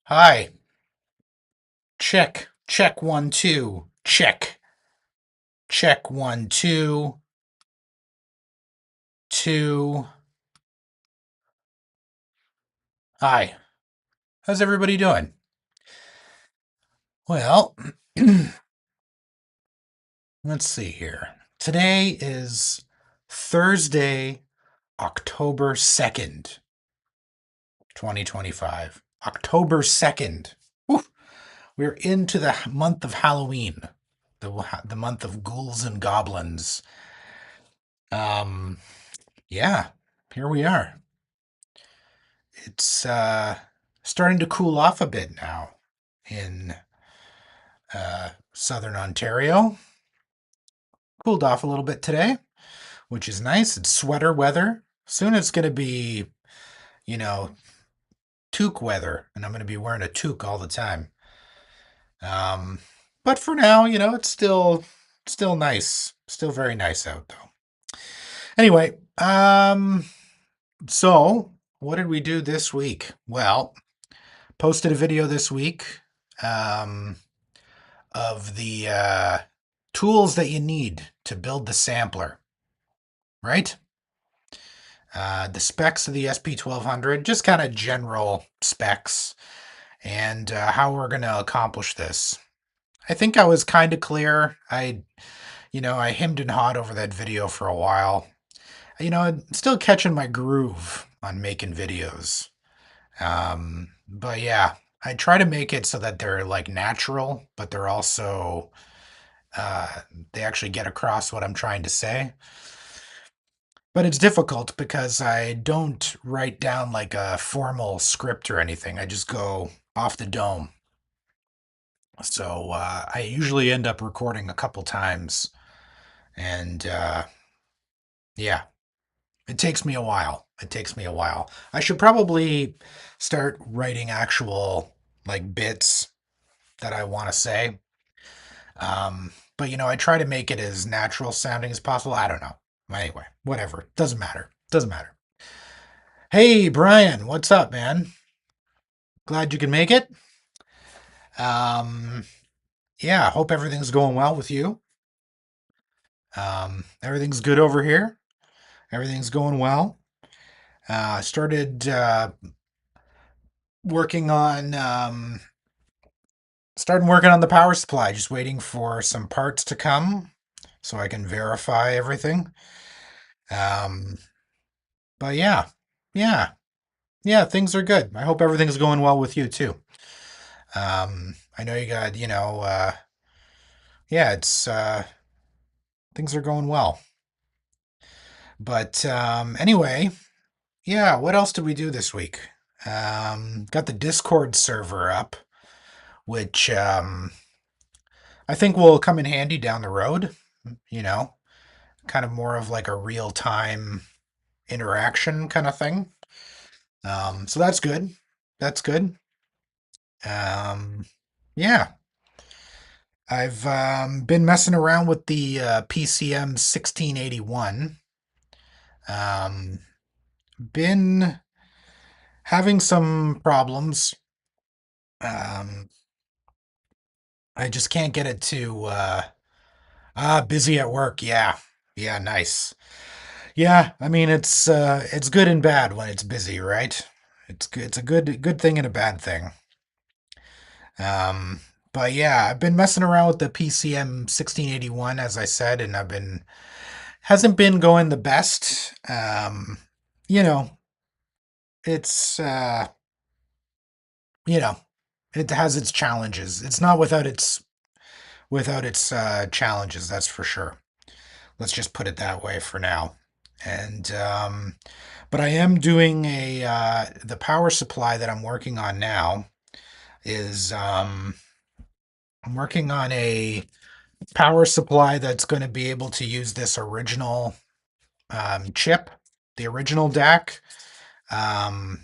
Hi. Check. Check 1 2. Check. Check 1 2 2. Hi. How's everybody doing? Well, let's see here. Today is Thursday, October 2nd, 2025. October 2nd. Whew. We're into the month of Halloween, the month of ghouls and goblins. Um, yeah, here we are. It's starting to cool off a bit now in southern Ontario. Cooled off a little bit today, which is nice. It's sweater weather. Soon it's going to be, you know, toque weather, and I'm going to be wearing a toque all the time. Um, but for now, it's still nice. Still very nice out though. Anyway, so what did we do this week? Well, posted a video this week. Um, of the tools that you need to build the sampler, right? The specs of the SP-1200, just kind of general specs, and how we're going to accomplish this. I think I was kind of clear. I hemmed and hawed over that video for a while. I'm still catching my groove on making videos. But yeah, I try to make it so that they're like natural, but they're also uh, they actually get across what I'm trying to say. But it's difficult because I don't write down like a formal script or anything. I just go off the dome. So I usually end up recording a couple times. And yeah, it takes me a while. It takes me a while. I should probably start writing actual like bits that I want to say. But I try to make it as natural sounding as possible. I don't know. Anyway, whatever. Doesn't matter. Doesn't matter. Hey, Brian, what's up, man? Glad you can make it. Um, yeah, hope everything's going well with you. Everything's good over here. Everything's going well. Started working on starting working on the power supply. Just waiting for some parts to come so I can verify everything. Um, but yeah, yeah, things are good. I hope everything's going well with you too. I know you got, yeah, it's things are going well. But anyway, yeah, what else did we do this week? Got the Discord server up, which I think will come in handy down the road, you know, kind of more of like a real time interaction kind of thing. So that's good. That's good. Um, yeah, I've been messing around with the PCM 1681. Um, been having some problems. Um, I just can't get it to busy at work. Yeah. Yeah, nice. Yeah, I mean it's good and bad when it's busy, right? It's a good thing and a bad thing. Um but yeah, I've been messing around with the PCM 1681 as I said, and I've been hasn't been going the best. You know, it's you know, it has its challenges. It's not without its challenges, that's for sure. Let's just put it that way for now. And but I am doing a the power supply that I'm working on now is I'm working on a power supply that's going to be able to use this original chip, the original DAC. Um,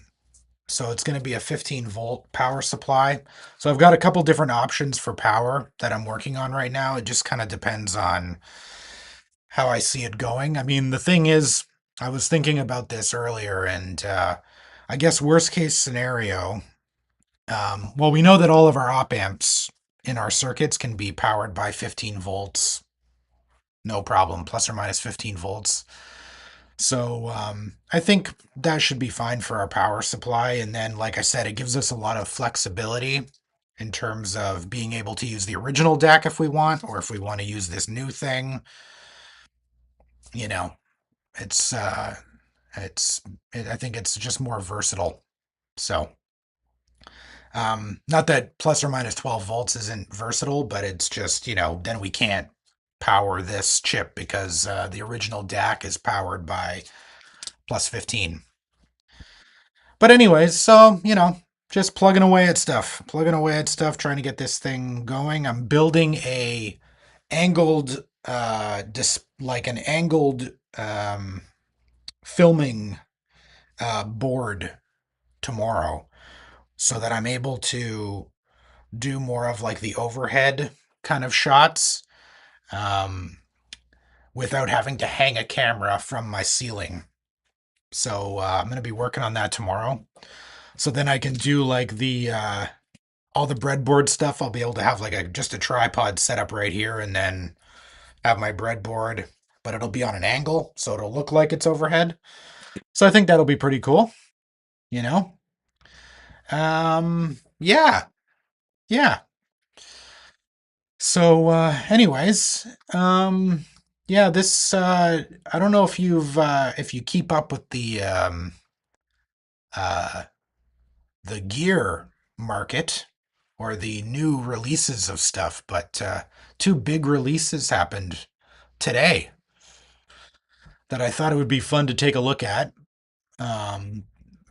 so it's going to be a 15-volt power supply. So I've got a couple different options for power that I'm working on right now. It just kind of depends on how I see it going. I mean, the thing is, I was thinking about this earlier, and I guess worst case scenario. Well, we know that all of our op amps in our circuits can be powered by 15 volts, no problem, plus or minus 15 volts. So I think that should be fine for our power supply. And then, like I said, it gives us a lot of flexibility in terms of being able to use the original deck if we want, or if we want to use this new thing. You know, it's it's I think it's just more versatile. So not that plus or minus 12 volts isn't versatile, but it's just, then we can't power this chip because the original DAC is powered by plus 15. But anyways, so, just plugging away at stuff, trying to get this thing going. I'm building a angled, like an angled filming board tomorrow so that I'm able to do more of like the overhead kind of shots um, without having to hang a camera from my ceiling. So I'm going to be working on that tomorrow. So then I can do like the all the breadboard stuff. I'll be able to have like just a tripod set up right here, and then have my breadboard, but it'll be on an angle, so it'll look like it's overhead. So I think that'll be pretty cool. You know. Yeah, yeah. So, anyways, yeah, this I don't know if you keep up with uh, the gear market or the new releases of stuff, but two big releases happened today that I thought it would be fun to take a look at. Um,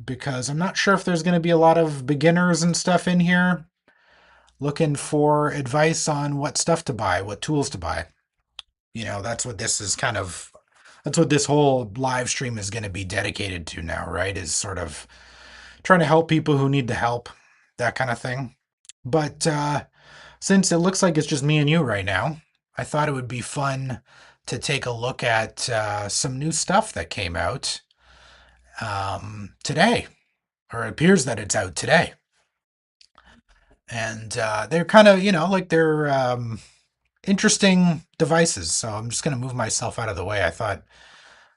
because I'm not sure if there's going to be a lot of beginners and stuff in here looking for advice on what stuff to buy, what tools to buy. That's what this is kind of, that's what this whole live stream is going to be dedicated to now, right? Is sort of trying to help people who need the help, that kind of thing. But since it looks like it's just me and you right now, I thought it would be fun to take a look at some new stuff that came out today, or it appears that it's out today. And they're kind of, like they're interesting devices. So I'm just going to move myself out of the way. I thought,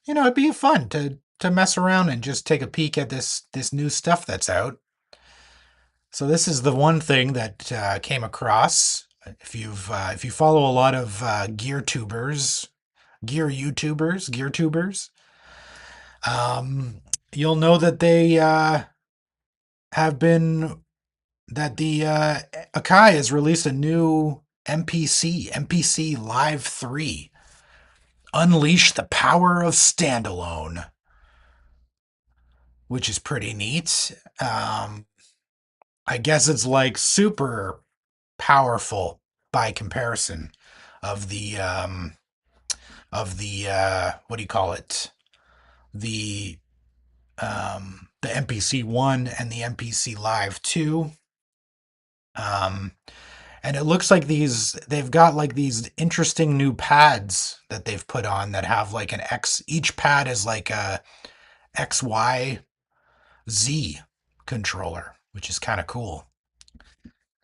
it'd be fun to mess around and just take a peek at this new stuff that's out. So this is the one thing that came across. If you follow a lot of gear tubers, you'll know that they have been that the Akai has released a new MPC Live 3. Unleash the power of standalone, which is pretty neat. I guess it's like super powerful by comparison of the what do you call it? The MPC 1 and the MPC Live 2. Um, and it looks like they've got like these interesting new pads that they've put on that have like an X, each pad is like a XYZ controller, which is kind of cool.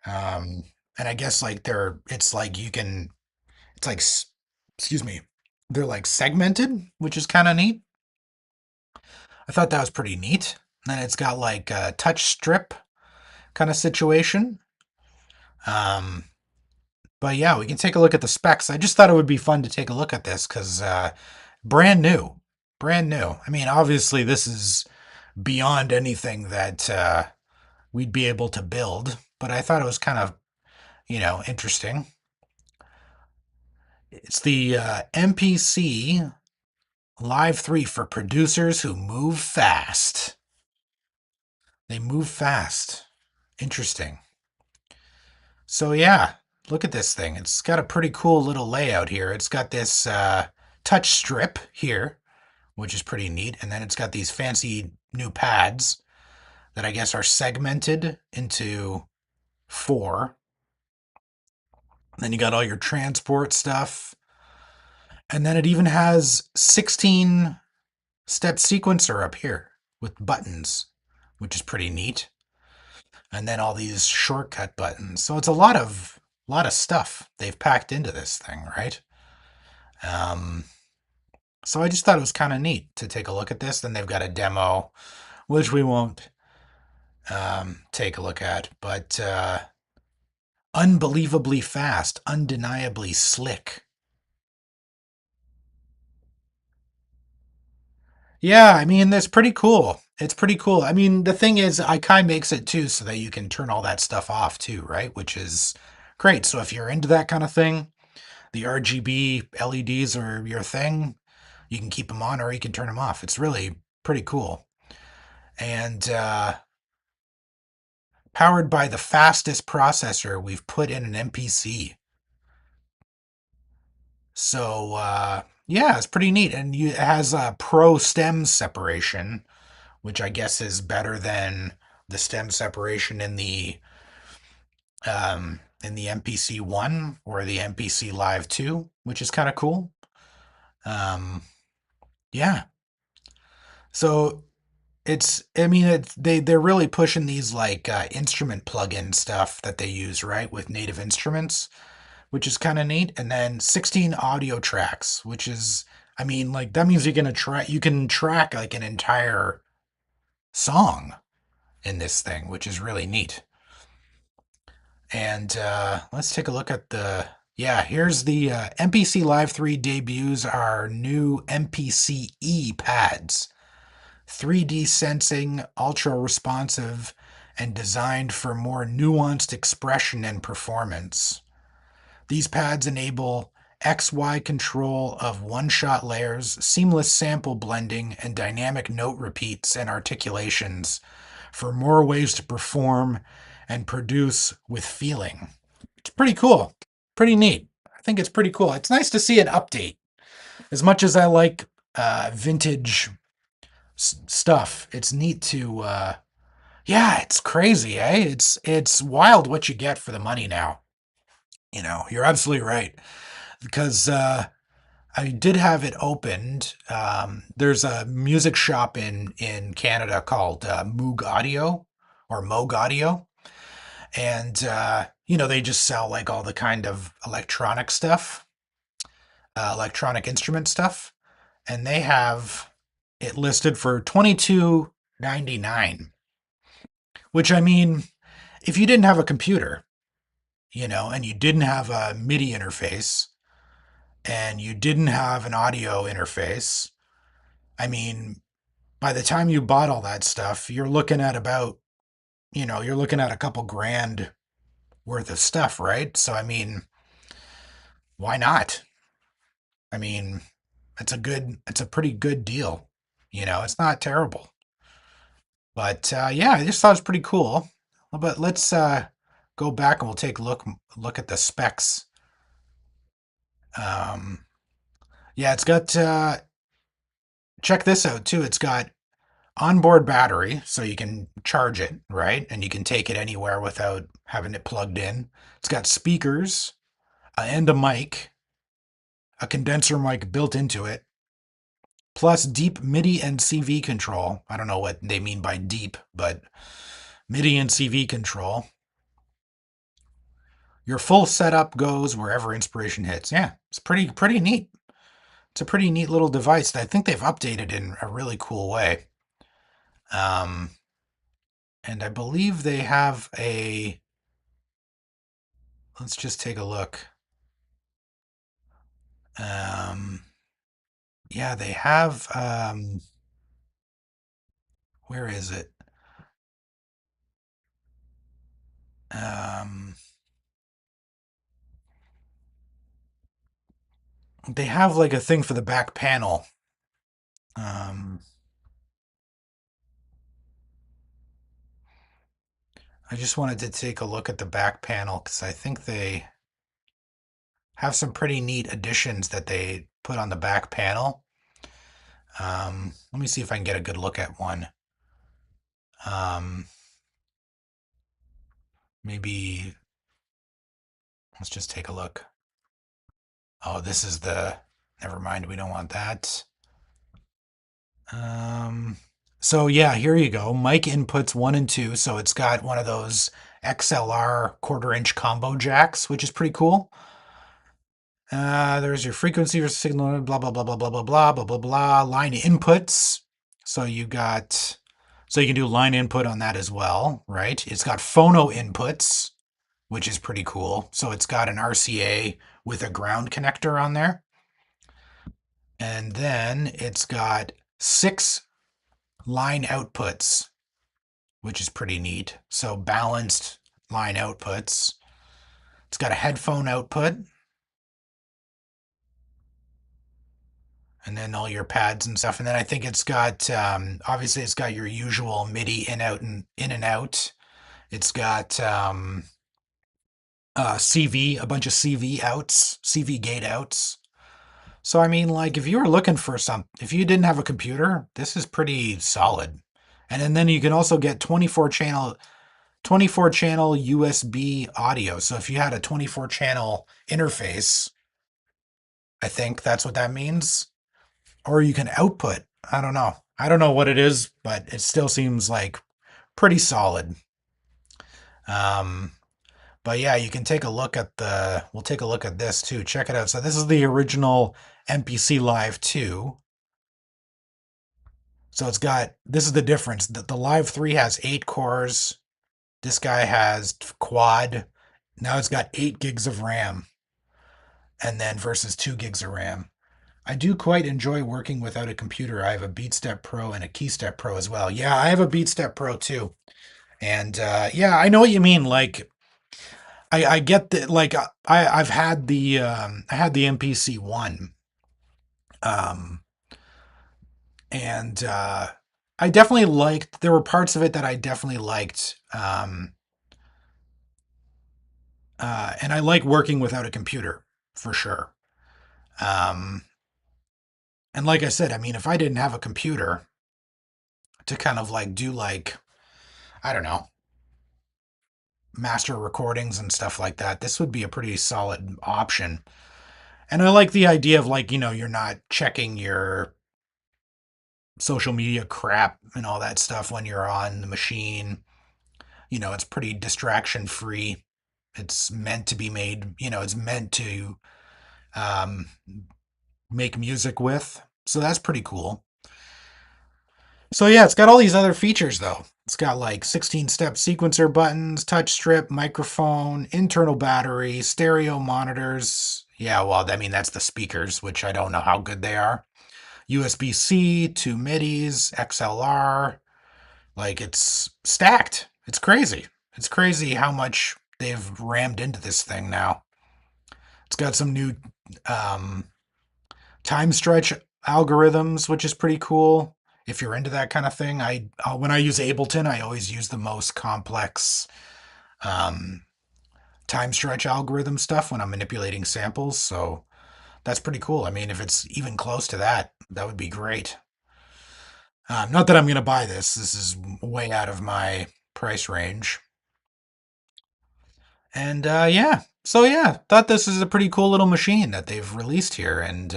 Um, and I guess like it's like it's like, excuse me, they're like segmented, which is kind of neat. I thought that was pretty neat. And then it's got like a touch strip kind of situation. Um, but yeah, we can take a look at the specs. I just thought it would be fun to take a look at this because brand new, brand new. I mean, obviously this is beyond anything that we'd be able to build, but I thought it was kind of, interesting. It's the MPC Live 3 for producers who move fast. They move fast. Interesting. So yeah, look at this thing. It's got a pretty cool little layout here. It's got this touch strip here, which is pretty neat. And then it's got these fancy new pads that I guess are segmented into four. Then you got all your transport stuff. And then it even has 16 step sequencer up here with buttons, which is pretty neat. and then all these shortcut buttons. So it's a lot of stuff they've packed into this thing, right? Um, so I just thought it was kind of neat to take a look at this. Then they've got a demo, which we won't take a look at, but unbelievably fast, undeniably slick. Yeah, I mean, that's pretty cool. It's pretty cool. I mean, the thing is, iKai makes it too, so that you can turn all that stuff off too, right? Which is great. So if you're into that kind of thing, the RGB LEDs are your thing. You can keep them on or you can turn them off. It's really pretty cool. And powered by the fastest processor we've put in an MPC. So yeah, it's pretty neat. And it has a pro stem separation, which I guess is better than the stem separation in the MPC one or the MPC Live 2, which is kind of cool. Um, yeah. So I mean, they're really pushing these like instrument plug-in stuff that they use, right, with native instruments, which is kind of neat. And then 16 audio tracks, which is, I mean, like that means you can track like an entire song in this thing, which is really neat. And let's take a look at yeah, here's the MPC Live 3 debuts our new MPC-E pads. 3D sensing, ultra responsive, and designed for more nuanced expression and performance. These pads enable XY control of one-shot layers, seamless sample blending, and dynamic note repeats and articulations for more ways to perform and produce with feeling. It's pretty cool. Pretty neat. I think it's pretty cool. It's nice to see an update. As much as I like vintage stuff, it's neat to yeah, it's crazy, eh? It's wild what you get for the money now. You're absolutely right. Because I did have it opened. There's a music shop in Canada called Moog Audio or Moog Audio, and they just sell like all the kind of electronic stuff, electronic instrument stuff, and they have it listed for 22.99. Which I mean, if you didn't have a computer, and you didn't have a MIDI interface, and you didn't have an audio interface, I mean, by the time you bought all that stuff, you're looking at you're looking at a couple grand worth of stuff, right? So, I mean, why not? I mean, it's a pretty good deal. It's not terrible. But yeah, I just thought it was pretty cool. But let's go back and we'll take a look at the specs. Um, yeah, it's got check this out too. It's got onboard battery, so you can charge it, right? And you can take it anywhere without having it plugged in. It's got speakers and a mic, a condenser mic built into it, plus deep MIDI and CV control. I don't know what they mean by deep, but MIDI and CV control. Your full setup goes wherever inspiration hits. Yeah, it's pretty neat. It's a pretty neat little device that I think they've updated in a really cool way. Um, and I believe they have a. Let's just take a look. Um, yeah, they have. Where is it? Um, they have like a thing for the back panel. Um, I just wanted to take a look at the back panel because I think they have some pretty neat additions that they put on the back panel. Let me see if I can get a good look at one. Um, maybe let's just take a look. Oh, this is the. Never mind, we don't want that. Um, So yeah, here you go. Mic inputs one and two. So it's got one of those XLR quarter-inch combo jacks, which is pretty cool. There's your frequency or signal, blah blah blah blah blah blah blah blah blah blah. Line inputs. So you got, so you can do line input on that as well, right? It's got phono inputs, which is pretty cool. So it's got an RCA with a ground connector on there, and then it's got six line outputs, which is pretty neat. So balanced line outputs. It's got a headphone output, and then all your pads and stuff. And then I think it's got obviously it's got your usual MIDI in out and in and out. It's got CV, a bunch of CV outs, CV gate outs. So I mean, like if you were looking for some, if you didn't have a computer, this is pretty solid. And then you can also get 24 channel USB audio. So if you had a 24 channel interface, I think that's what that means. Or you can output. I don't know. I don't know what it is, but it still seems like pretty solid. Um, but yeah, you can take a look at we'll take a look at this too. Check it out. So this is the original MPC Live 2. So it's got, this is the difference. The Live 3 has 8 cores. This guy has quad. Now it's got 8 gigs of RAM, and then versus 2 gigs of RAM. I do quite enjoy working without a computer. I have a BeatStep Pro and a KeyStep Pro as well. Yeah, I have a BeatStep Pro too. And yeah, I know what you mean. Like I get that. Like I've had I had the MPC one, um, and I definitely liked. There were parts of it that I definitely liked, and I like working without a computer for sure. Um, and like I said, I mean, if I didn't have a computer to kind of like do like, I don't know, master recordings and stuff like that, this would be a pretty solid option. And I like the idea of like, you're not checking your social media crap and all that stuff when you're on the machine. It's pretty distraction free. It's meant to be made, it's meant to um, make music with. So that's pretty cool. So yeah, it's got all these other features though. It's got like 16-step sequencer buttons, touch strip, microphone, internal battery, stereo monitors. Yeah, well, I mean that's the speakers, which I don't know how good they are. USB-C, 2 MIDIs, XLR. Like it's stacked. It's crazy. It's crazy how much they've rammed into this thing now. It's got some new um, time stretch algorithms, which is pretty cool. If you're into that kind of thing, I when I use Ableton, I always use the most complex um, time stretch algorithm stuff when I'm manipulating samples. So that's pretty cool. I mean, if it's even close to that, that would be great. Not that I'm going to buy this. This is way out of my price range. And yeah, so yeah, thought this is a pretty cool little machine that they've released here, and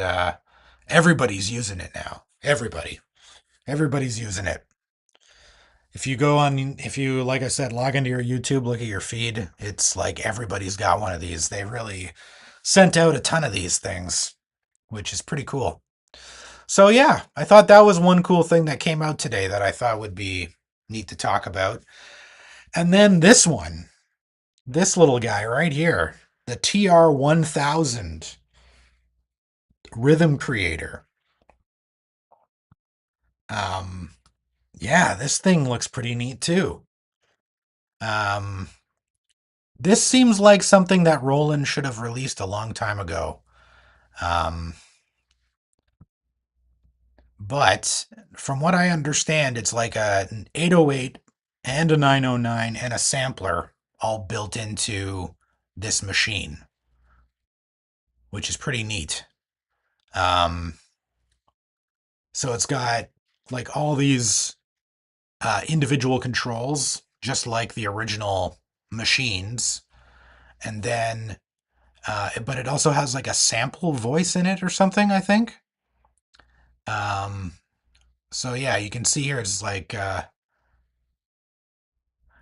everybody's using it now. Everybody's using it. If you go on, if you, like I said, log into your YouTube, look at your feed, it's like everybody's got one of these. They really sent out a ton of these things, which is pretty cool. So yeah, I thought that was one cool thing that came out today that I thought would be neat to talk about. And then this little guy right here, the TR-1000 Rhythm Creator. Um, yeah, this thing looks pretty neat too. Um, this seems like something that Roland should have released a long time ago. Um, but from what I understand, it's like an 808 and a 909 and a sampler all built into this machine, which is pretty neat. Um, so it's got like all these individual controls, just like the original machines. And then, but it also has like a sample voice in it or something, I think. Um, So yeah, you can see here it's like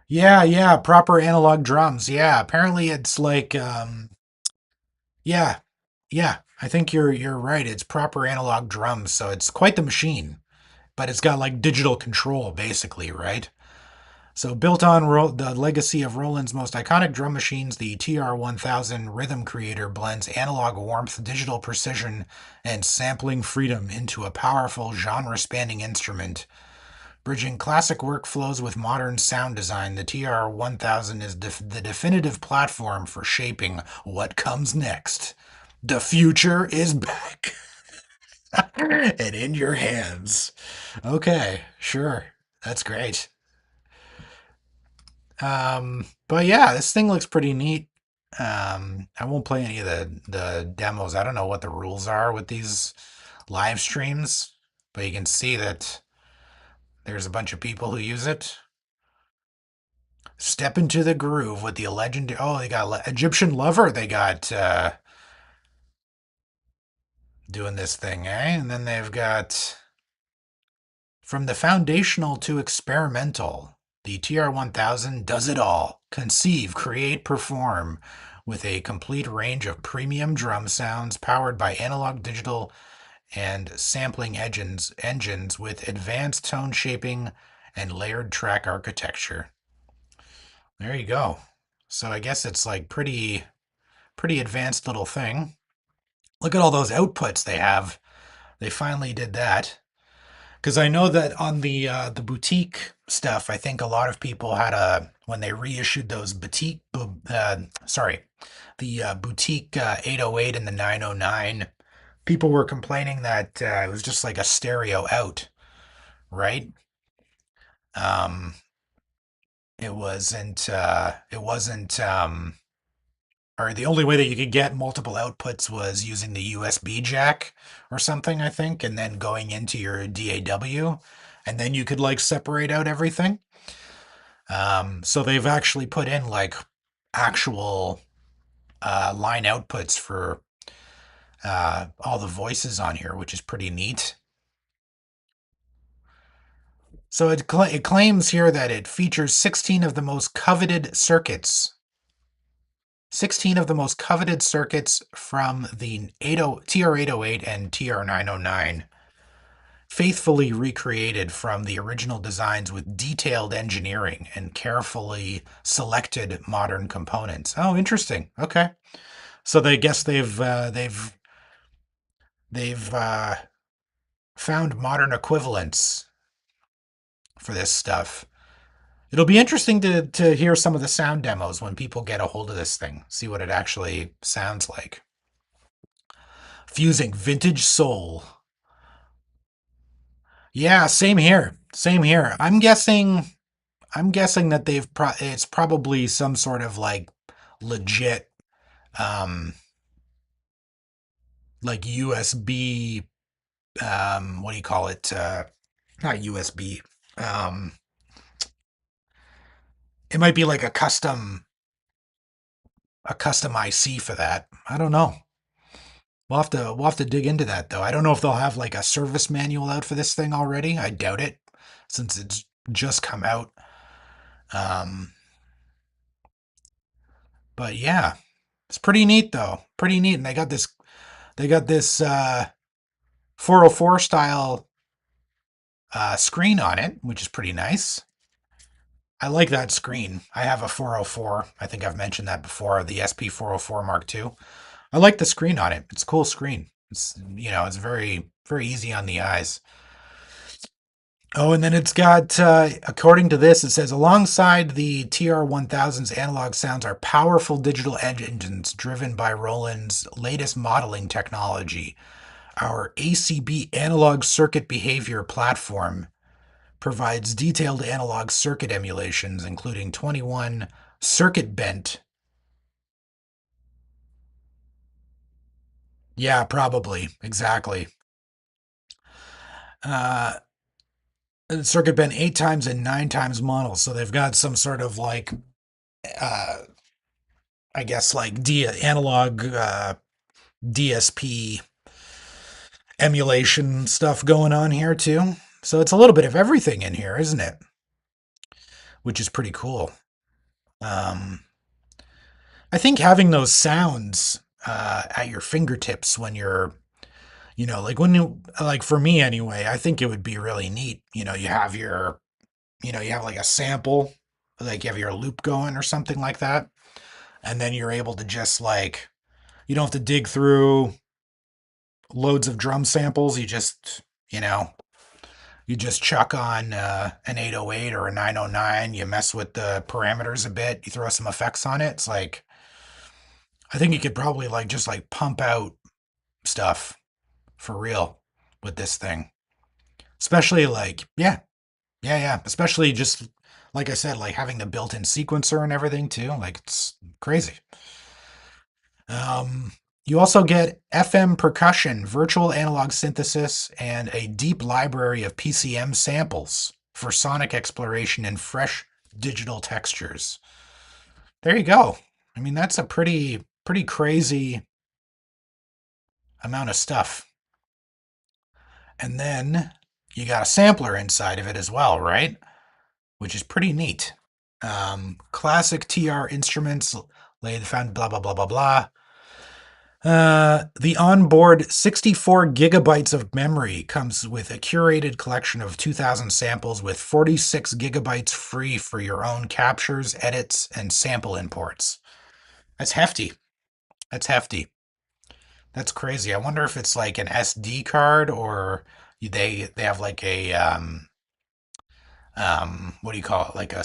yeah, yeah, proper analog drums. Yeah, apparently it's like yeah, yeah. I think you're right. It's proper analog drums, so it's quite the machine, but it's got like digital control basically, right? So built on the legacy of Roland's most iconic drum machines, the TR-1000 Rhythm Creator blends analog warmth, digital precision, and sampling freedom into a powerful genre-spanning instrument. Bridging classic workflows with modern sound design, the TR-1000 is the definitive platform for shaping what comes next. The future is back and in your hands. Okay, sure. That's great. But yeah, this thing looks pretty neat. I won't play any of the demos. I don't know what the rules are with these live streams, but you can see that there's a bunch of people who use it. Step into the groove with the legend. Oh, they got Egyptian Lover. They got doing this thing, eh? And then they've got from the foundational to experimental. The TR-1000 does it all. Conceive, create, perform with a complete range of premium drum sounds powered by analog, digital, and sampling engines with advanced tone shaping and layered track architecture. There you go. So I guess it's like pretty advanced little thing. Look at all those outputs they have. They finally did that. Because I know that on the boutique stuff, I think a lot of people had a when they reissued those sorry, the boutique 808 and the 909. People were complaining that it was just like a stereo out, right? Um, it wasn't or the only way that you could get multiple outputs was using the USB jack or something, I think, and then going into your DAW, and then you could like separate out everything. So they've actually put in like actual line outputs for all the voices on here, which is pretty neat. So it claims here that it features 16 of the most coveted circuits 16 of the most coveted circuits from the TR-808 and TR-909, faithfully recreated from the original designs with detailed engineering and carefully selected modern components. Oh, interesting. Okay, so they guess they've found modern equivalents for this stuff. It'll be interesting to hear some of the sound demos when people get a hold of this thing, see what it actually sounds like. Fusing vintage soul. Yeah, same here. Same here. I'm guessing that it's probably some sort of like legit um like USB what do you call it? Not USB. Um it might be like a custom IC for that. I don't know. We'll have to dig into that though. I don't know if they'll have like a service manual out for this thing already. I doubt it since it's just come out. Um but yeah, it's pretty neat though. Pretty neat. And they got this 404 style screen on it, which is pretty nice. I like that screen. I have a 404. I think I've mentioned that before, the SP-404 Mark II. I like the screen on it. It's a cool screen. It's very very easy on the eyes. Oh, and then it's got, according to this, it says alongside the TR-1000's analog sounds are powerful digital engines driven by Roland's latest modeling technology. Our ACB analog circuit behavior platform provides detailed analog circuit emulations, including 21 circuit bent. Yeah, probably. Exactly. Uh, circuit bent 8 times and 9 times models. So they've got some sort of like, uh, I guess, like analog DSP emulation stuff going on here too. So it's a little bit of everything in here, isn't it? Which is pretty cool. Um, I think having those sounds at your fingertips when you're, like when you, like for me anyway, I think it would be really neat. You have your, you have like a sample, like you have your loop going or something like that. And then you're able to just like, you don't have to dig through loads of drum samples. You just chuck on an 808 or a 909. You mess with the parameters a bit. You throw some effects on it. It's like, I think you could probably like just like pump out stuff for real with this thing. Especially like, yeah, yeah, yeah. Especially just like I said, like having the built in sequencer and everything too. Like it's crazy. Um, you also get FM percussion, virtual analog synthesis, and a deep library of PCM samples for sonic exploration and fresh digital textures. There you go. I mean, that's a pretty crazy amount of stuff. And then you got a sampler inside of it as well, right? Which is pretty neat. Classic TR instruments lay the found blah blah blah blah blah. The onboard 64 gigabytes of memory comes with a curated collection of 2,000 samples with 46 gigabytes free for your own captures, edits, and sample imports. That's hefty. That's hefty. That's crazy. I wonder if it's like an SD card or they have like a what do you call it? Like a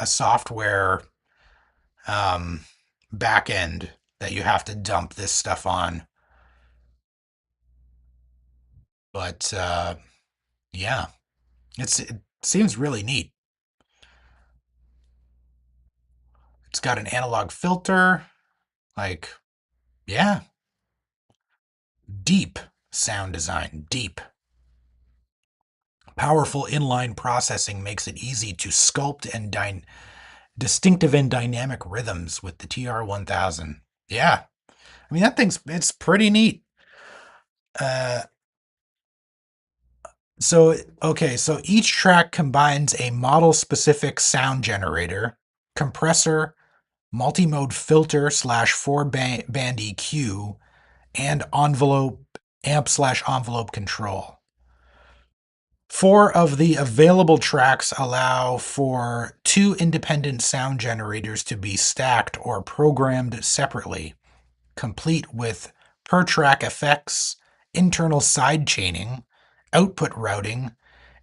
software um back end that you have to dump this stuff on. But yeah, it seems really neat. It's got an analog filter, like yeah, deep sound design, deep. Powerful inline processing makes it easy to sculpt and distinctive and dynamic rhythms with the TR-1000. Yeah, I mean that it's pretty neat. Uh, so okay, so each track combines a model-specific sound generator, compressor, multi-mode filter slash four band EQ, and envelope amp slash envelope control. Four of the available tracks allow for two independent sound generators to be stacked or programmed separately, complete with per track effects, internal side chaining, output routing,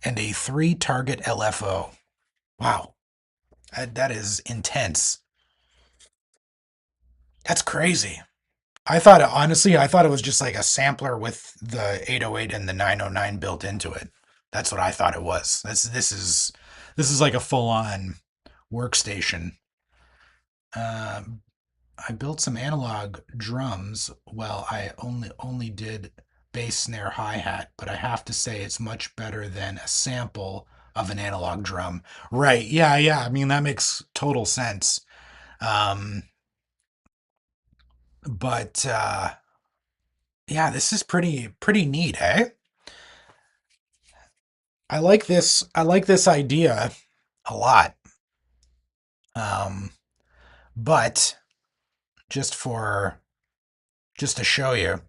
and a three target LFO. Wow, that is intense. That's crazy. I thought it was just like a sampler with the 808 and the 909 built into it. That's what I thought it was. This is like a full-on workstation. Um, I built some analog drums. Well, I only did bass, snare, hi-hat, but I have to say it's much better than a sample of an analog drum. Right. Yeah, yeah. I mean, that makes total sense. Um, but yeah, this is pretty neat, eh? I like this idea a lot. Um, but just for just to show you,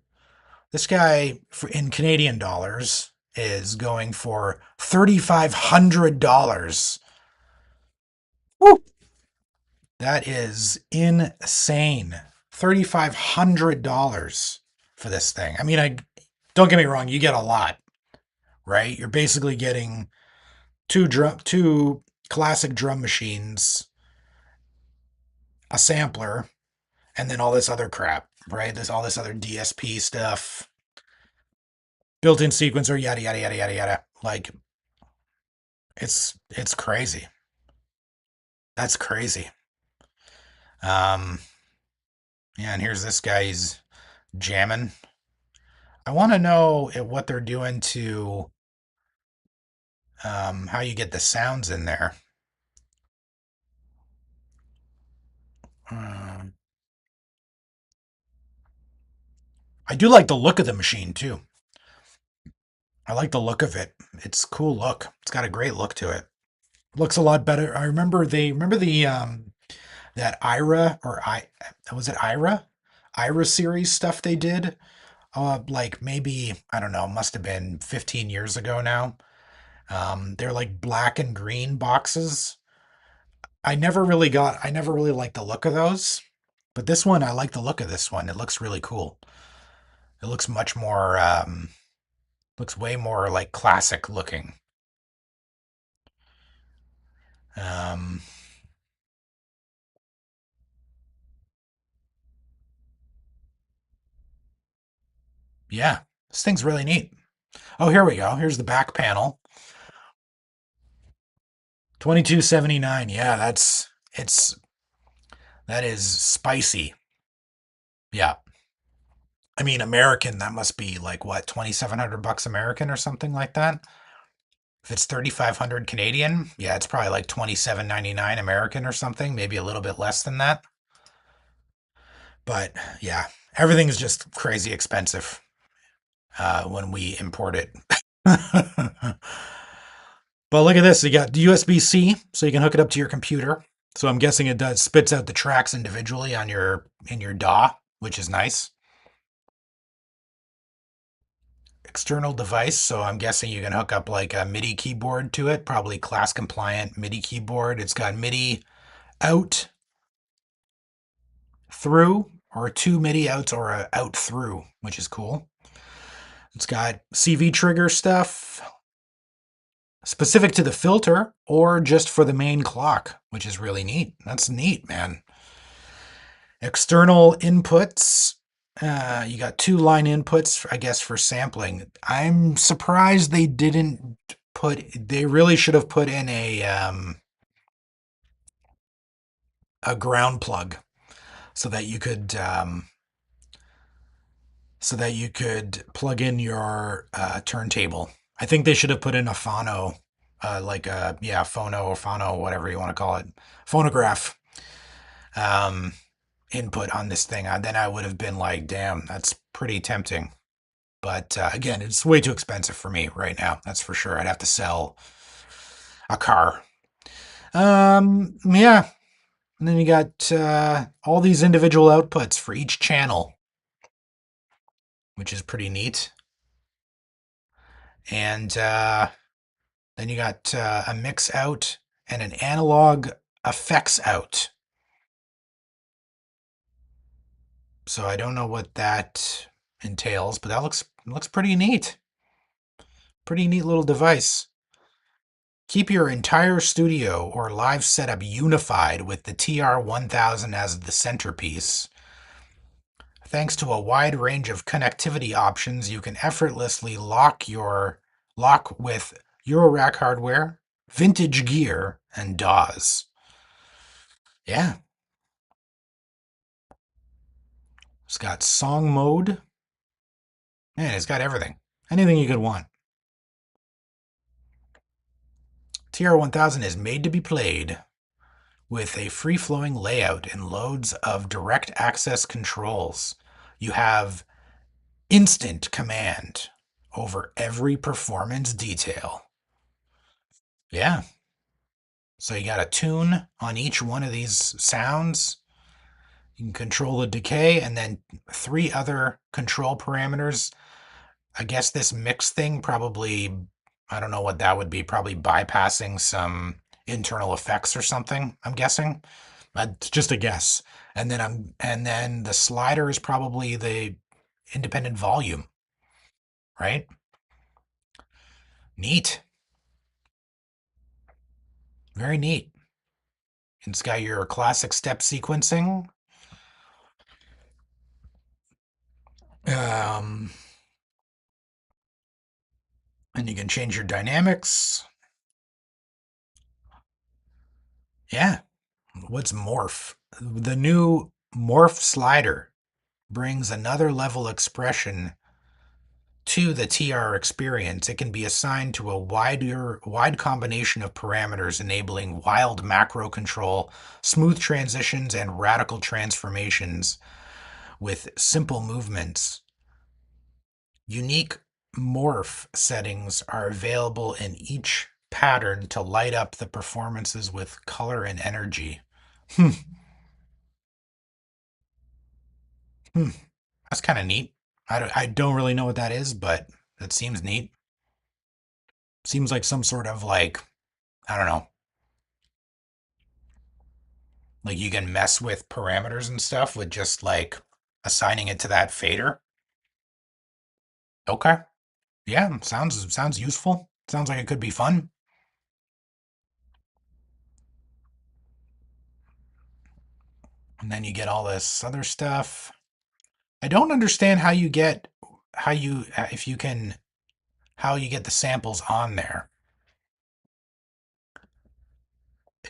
this guy in Canadian dollars is going for $3,500. Woo! That is insane. $3,500 for this thing. I mean, I don't get me wrong, you get a lot, right? You're basically getting two classic drum machines, a sampler, and then all this other crap, right? There's all this other DSP stuff, built-in sequencer, yada yada yada yada yada. Like it's crazy. That's crazy. Um, yeah, and here's this guy. He's jamming. I want to know what they're doing to how you get the sounds in there. Um, I do like the look of the machine too. I like the look of it. It's a cool look. It's got a great look to it. Looks a lot better. I remember the that Ira or I was it Ira series stuff they did. Like maybe I don't know, must have been 15 years ago now. They're like black and green boxes. I never really liked the look of those, but this one I like the look of this one. It looks really cool. It looks much more looks way more like classic looking. Um, yeah, this thing's really neat. Oh, here we go. Here's the back panel. 2279. Yeah, that is spicy. Yeah. I mean, American, that must be like what, 2700 bucks American or something like that. If it's 3500 Canadian, yeah, it's probably like 27.99 American or something, maybe a little bit less than that. But yeah, everything is just crazy expensive when we import it. But look at this. You got USB-C, so you can hook it up to your computer. So I'm guessing it does spits out the tracks individually on your in your DAW, which is nice. External device, so I'm guessing you can hook up like a MIDI keyboard to it, probably class compliant MIDI keyboard. It's got MIDI out through or two MIDI outs or a out through, which is cool. It's got CV trigger stuff specific to the filter or just for the main clock, which is really neat. That's neat, man. External inputs. You got two line inputs, I guess, for sampling. I'm surprised they didn't they really should have put in a ground plug so that you could, plug in your turntable. I think they should have put in a phono, like a, yeah, phono or phono, whatever you want to call it, phonograph um, input on this thing. Then I would have been like, damn, that's pretty tempting. But again, it's way too expensive for me right now. That's for sure. I'd have to sell a car. Yeah. And then you got all these individual outputs for each channel, which is pretty neat. And then you got a mix out and an analog effects out. So I don't know what that entails, but that looks pretty neat. Pretty neat little device. Keep your entire studio or live setup unified with the TR-1000 as the centerpiece. Thanks to a wide range of connectivity options, you can effortlessly lock with Eurorack hardware, vintage gear, and DAWs. Yeah, it's got song mode. Man, it's got everything. Anything you could want. TR-1000 is made to be played with a free-flowing layout and loads of direct access controls. You have instant command over every performance detail. Yeah. So you got a tune on each one of these sounds. You can control the decay and then three other control parameters. I guess this mix thing probably, I don't know what that would be, probably bypassing some internal effects or something, I'm guessing. It's just a guess. And then the slider is probably the independent volume, right? Neat. Very neat. It's got your classic step sequencing. Um, and you can change your dynamics. Yeah. What's morph? The new morph slider brings another level expression to the TR experience. It can be assigned to a wide combination of parameters, enabling wild macro control, smooth transitions, and radical transformations with simple movements. Unique morph settings are available in each pattern to light up the performances with color and energy. Hmm. Hmm. That's kind of neat. I don't really know what that is, but it seems neat. Seems like some sort of like, I don't know, like you can mess with parameters and stuff with just like assigning it to that fader. Okay. Yeah, sounds useful. Sounds like it could be fun. And then you get all this other stuff. I don't understand how you if you can how you get the samples on there.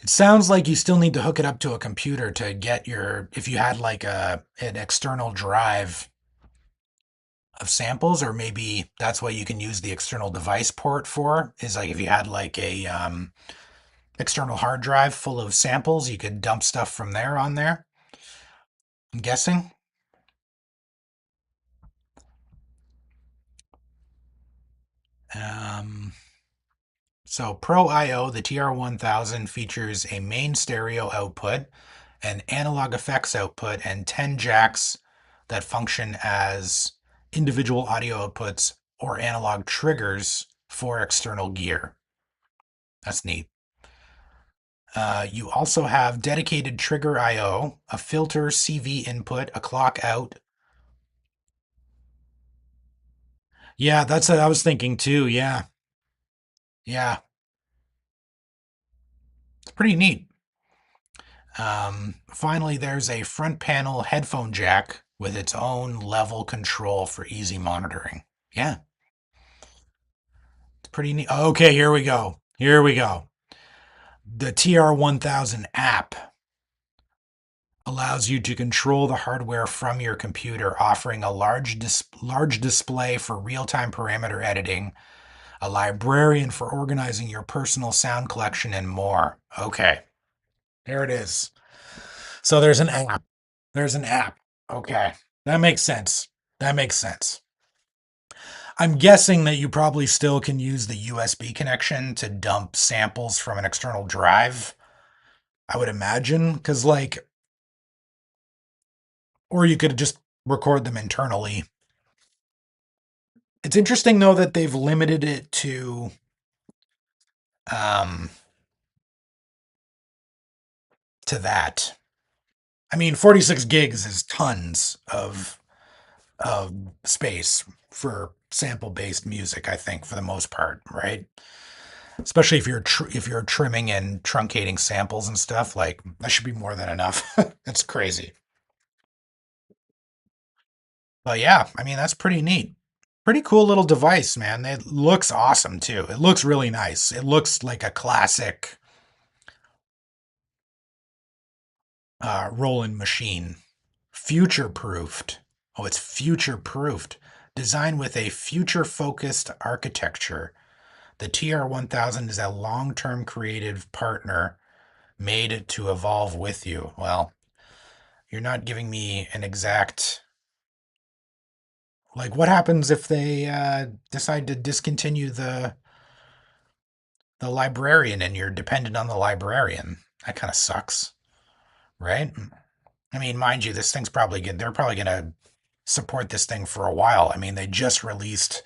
It sounds like you still need to hook it up to a computer to get your if you had like a an external drive of samples, or maybe that's what you can use the external device port for, is like if you had like a external hard drive full of samples, you could dump stuff from there on there. I'm guessing. Um, so Pro I/O, the TR-1000 features a main stereo output, an analog effects output, and 10 jacks that function as individual audio outputs or analog triggers for external gear. That's neat. You also have dedicated trigger I/O, a filter CV input, a clock out. Yeah, that's what I was thinking too. Yeah, yeah, it's pretty neat. Finally, there's a front panel headphone jack with its own level control for easy monitoring. Yeah, it's pretty neat. Okay, here we go. Here we go. The TR-1000 app allows you to control the hardware from your computer, offering a large display for real-time parameter editing, a librarian for organizing your personal sound collection, and more. Okay, there it is. So there's an app. There's an app. Okay, that makes sense. That makes sense. I'm guessing that you probably still can use the USB connection to dump samples from an external drive. I would imagine, because like, or you could just record them internally. It's interesting though that they've limited it um to that. I mean, 46 gigs is tons of space for sample-based music, I think, for the most part, right? Especially if you're trimming and truncating samples and stuff, like that should be more than enough. That's crazy. But yeah, I mean, that's pretty neat. Pretty cool little device, man. It looks awesome too. It looks really nice. It looks like a classic Roland machine. Future proofed. Oh, it's future proofed. Designed with a future focused architecture. The TR-1000 is a long term creative partner made to evolve with you. Well, you're not giving me an exact. Like, what happens if they decide to discontinue the librarian and you're dependent on the librarian? That kind of sucks, right? I mean, mind you, this thing's probably good. They're probably going to support this thing for a while. I mean, they just released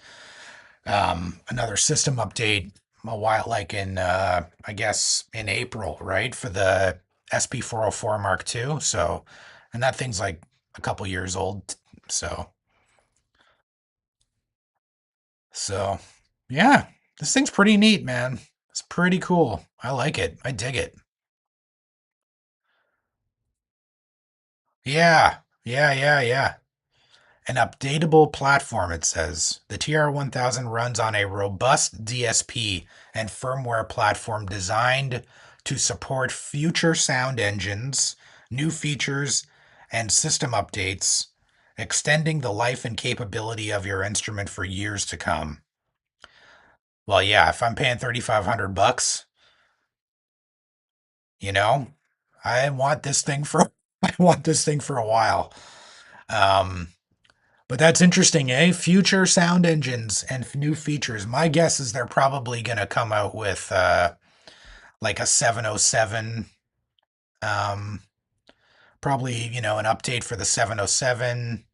another system update a while, like in I guess in April, right, for the SP-404 Mark II. So, and that thing's like a couple years old. So, so yeah, this thing's pretty neat, man. It's pretty cool. I like it. I dig it. Yeah, yeah. An updatable platform, it says. The TR-1000 runs on a robust DSP and firmware platform designed to support future sound engines, new features, and system updates, extending the life and capability of your instrument for years to come. Well, yeah, if I'm paying 3,500 bucks, you know, I want this thing for I want this thing for a while. Um, But that's interesting, eh? Future sound engines and new features. My guess is they're probably going to come out with like a 707, um, probably, an update for the 707,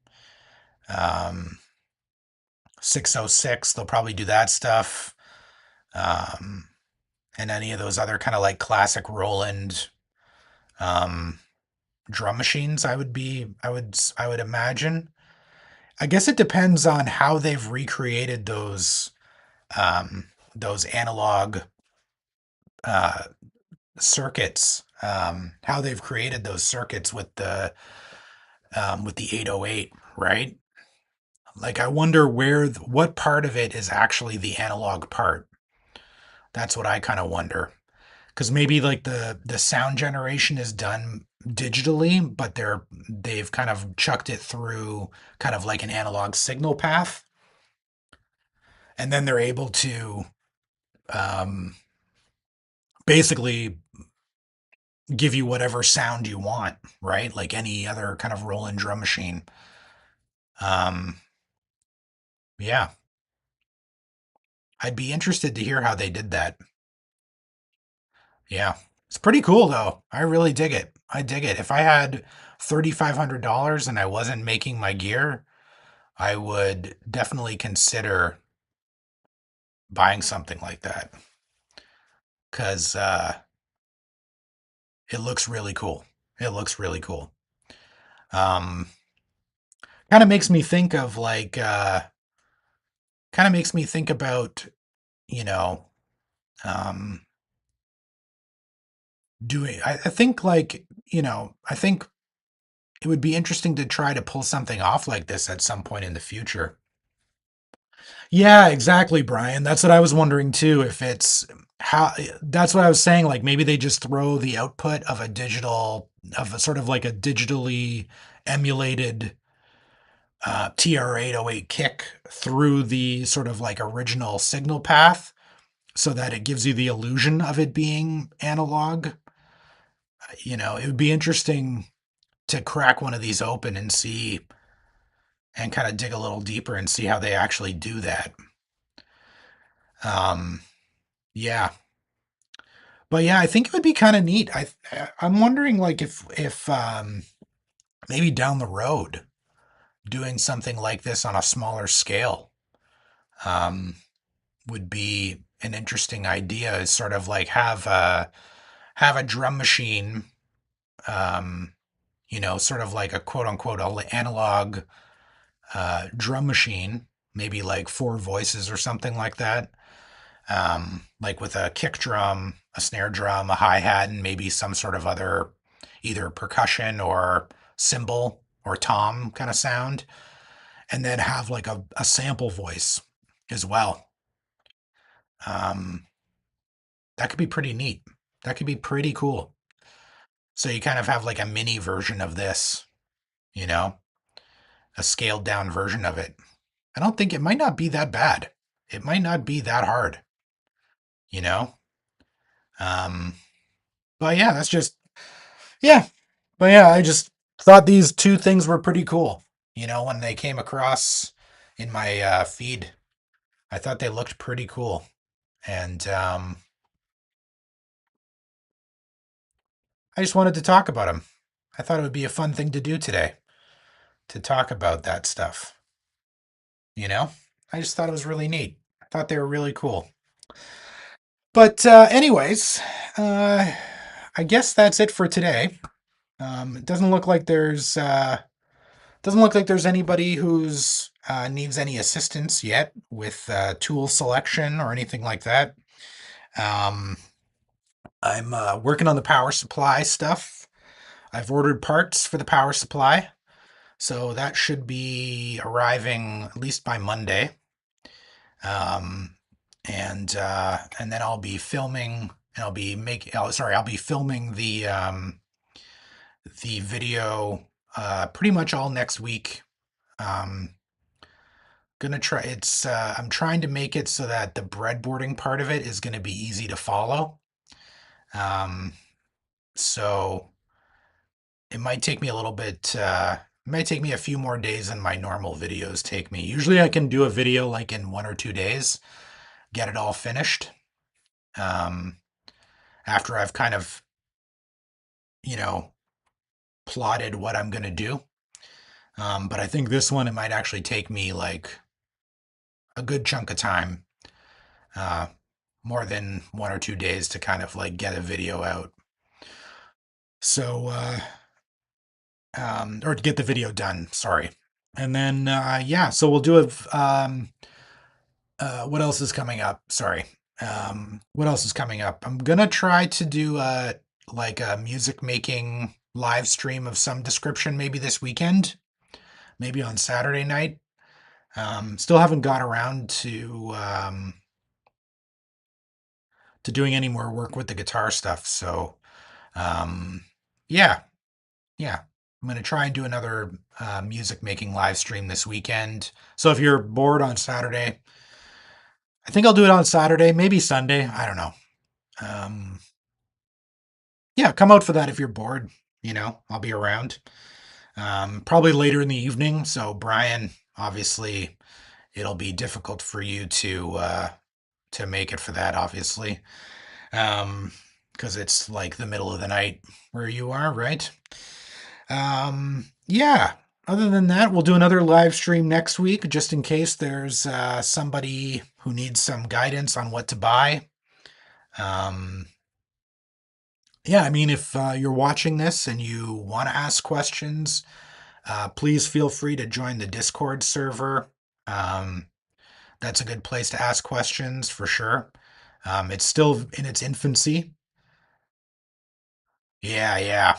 um, 606. They'll probably do that stuff. Um, and any of those other kind of like classic Roland um, drum machines, I would imagine. I guess it depends on how they've recreated those analog uh, circuits, how they've created those circuits with the 808, right? Like, I wonder what part of it is actually the analog part. That's what I kind of wonder. Because maybe like the sound generation is done digitally, but they've kind of chucked it through kind of like an analog signal path, and then they're able to um, basically give you whatever sound you want, right? Like any other kind of Roland drum machine. Um, yeah, I'd be interested to hear how they did that. Yeah, it's pretty cool though. I really dig it. I dig it. If I had $3,500 and I wasn't making my gear, I would definitely consider buying something like that because it looks really cool. It looks really cool. Um, kind of makes me think of like, kind of makes me think about, you know, um, I think like, I think it would be interesting to try to pull something off like this at some point in the future. Yeah, exactly, Brian. That's what I was wondering too. If it's how, that's what I was saying. Like maybe they just throw the output of a sort of like a digitally emulated TR-808 kick through the sort of like original signal path so that it gives you the illusion of it being analog. It would be interesting to crack one of these open and see and kind of dig a little deeper and see how they actually do that. Um, yeah, but yeah, I think it would be kind of neat. I'm wondering like if maybe down the road doing something like this on a smaller scale um, would be an interesting idea. Is sort of like have a drum machine, um, sort of like a quote unquote analog drum machine, maybe like four voices or something like that. Like with a kick drum, a snare drum, a hi hat, and maybe some sort of other either percussion or cymbal or tom kind of sound, and then have like a sample voice as well. Um, that could be pretty neat. That could be pretty cool. So you kind of have like a mini version of this, you know, a scaled down version of it. I don't think it might not be that bad. It might not be that hard, you know? Um, but yeah, yeah. But yeah, I just thought these two things were pretty cool. When they came across in my feed, I thought they looked pretty cool. And I just wanted to talk about them. I thought it would be a fun thing to do today to talk about that stuff. You know, I just thought it was really neat. I thought they were really cool. But, anyways, uh, I guess that's it for today. It doesn't look like there's anybody who's needs any assistance yet with tool selection or anything like that. Um, I'm working on the power supply stuff. I've ordered parts for the power supply, so that should be arriving at least by Monday. Um, and then I'll be filming. And I'll be making. Oh, sorry, I'll be filming the video pretty much all next week. Um, Gonna try. I'm trying to make it so that the breadboarding part of it is going to be easy to follow. Um, so it might take me a little bit, may take me a few more days than my normal videos take me. Usually I can do a video like in 1 or 2 days, get it all finished. Um, After I've kind of, you know, plotted what I'm going to do. But I think this one, it might actually take me like a good chunk of time, uh, more than 1 or 2 days to kind of like get a video out. So, or to get the video done, sorry. And then, yeah, so we'll do what else is coming up? Sorry. What else is coming up? I'm gonna try to do like a music making live stream of some description maybe this weekend, maybe on Saturday night. Still haven't got around to doing any more work with the guitar stuff. So, um, yeah, yeah. I'm gonna try and do another music making live stream this weekend. So if you're bored on Saturday, I think I'll do it on Saturday, maybe Sunday. I don't know. Um, yeah, come out for that if you're bored. I'll be around. Probably later in the evening. So Brian, obviously, it'll be difficult for you to make it for that, obviously, because it's like the middle of the night where you are, right? Yeah. Other than that, we'll do another live stream next week, just in case there's somebody who needs some guidance on what to buy. Um, yeah, I mean, if you're watching this and you want to ask questions, please feel free to join the Discord server. Um, that's a good place to ask questions for sure. It's still in its infancy. Yeah, yeah.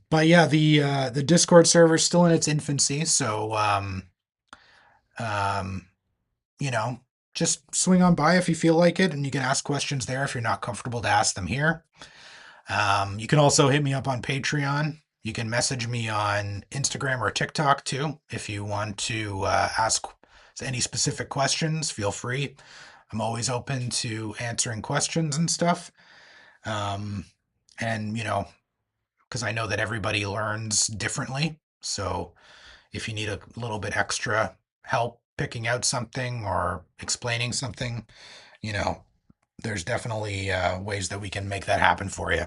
But yeah, the Discord server is still in its infancy, so um, you know, just swing on by if you feel like it, and you can ask questions there if you're not comfortable to ask them here. You can also hit me up on Patreon. You can message me on Instagram or TikTok too if you want to ask any specific questions. Feel free. I'm always open to answering questions and stuff. Um, and because I know that everybody learns differently. So if you need a little bit extra help picking out something or explaining something, you know, there's definitely ways that we can make that happen for you.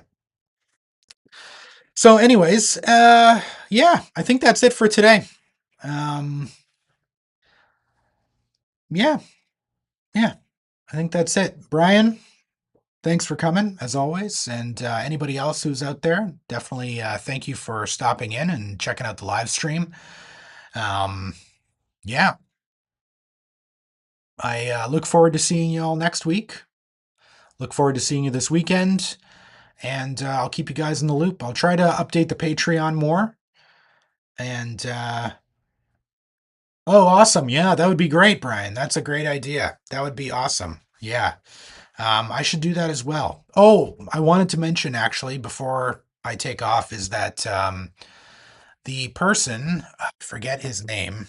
So, anyways, yeah, I think that's it for today. Um, yeah, yeah, I think that's it. Brian, thanks for coming as always. And anybody else who's out there, definitely thank you for stopping in and checking out the live stream. Um, yeah, I look forward to seeing you all next week. Look forward to seeing you this weekend. And I'll keep you guys in the loop. I'll try to update the Patreon more. And oh, awesome. Yeah, that would be great, Brian. That's a great idea. That would be awesome. Yeah. I should do that as well. Oh, I wanted to mention actually before I take off is that the person, I forget his name.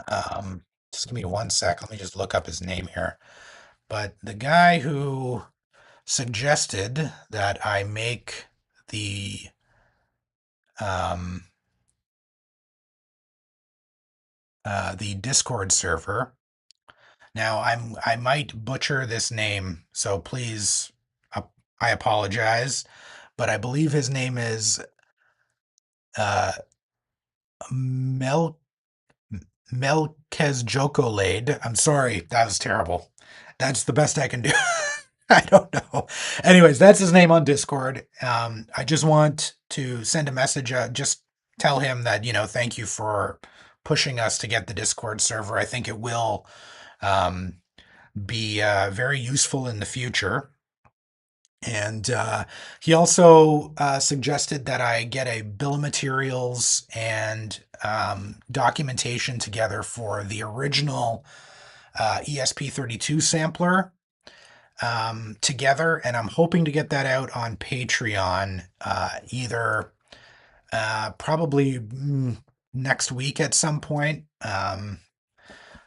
Um, just give me 1 sec. Let me just look up his name here. But the guy who suggested that I make the um, the Discord server. Now I might butcher this name, so please, I apologize, but I believe his name is uh, Mel Melkezjokolade. I'm sorry, that was terrible. That's the best I can do. I don't know. Anyways, that's his name on Discord. I just want to send a message. Just tell him that thank you for pushing us to get the Discord server. I think it will um, be very useful in the future. And he also suggested that I get a bill of materials and documentation together for the original ESP32 sampler together. And I'm hoping to get that out on Patreon either probably next week at some point.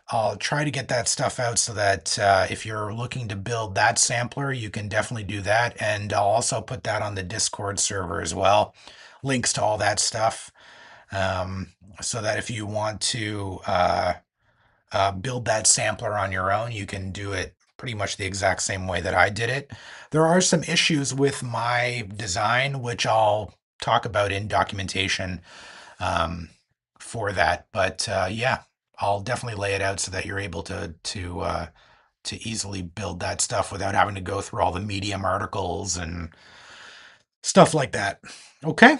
I'll try to get that stuff out so that if you're looking to build that sampler, you can definitely do that. And I'll also put that on the Discord server as well. Links to all that stuff. um, so that if you want to build that sampler on your own, you can do it pretty much the exact same way that I did it. There are some issues with my design, which I'll talk about in documentation um, for that. But yeah, I'll definitely lay it out so that you're able to easily build that stuff without having to go through all the Medium articles and stuff like that. Okay.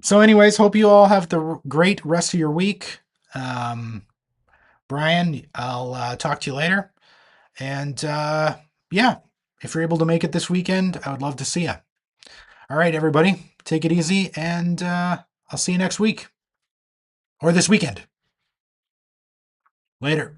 So, anyways, hope you all have the great rest of your week. Um, Brian, I'll talk to you later. And yeah, if you're able to make it this weekend, I would love to see you. All right, everybody, take it easy, and I'll see you next week or this weekend. Later.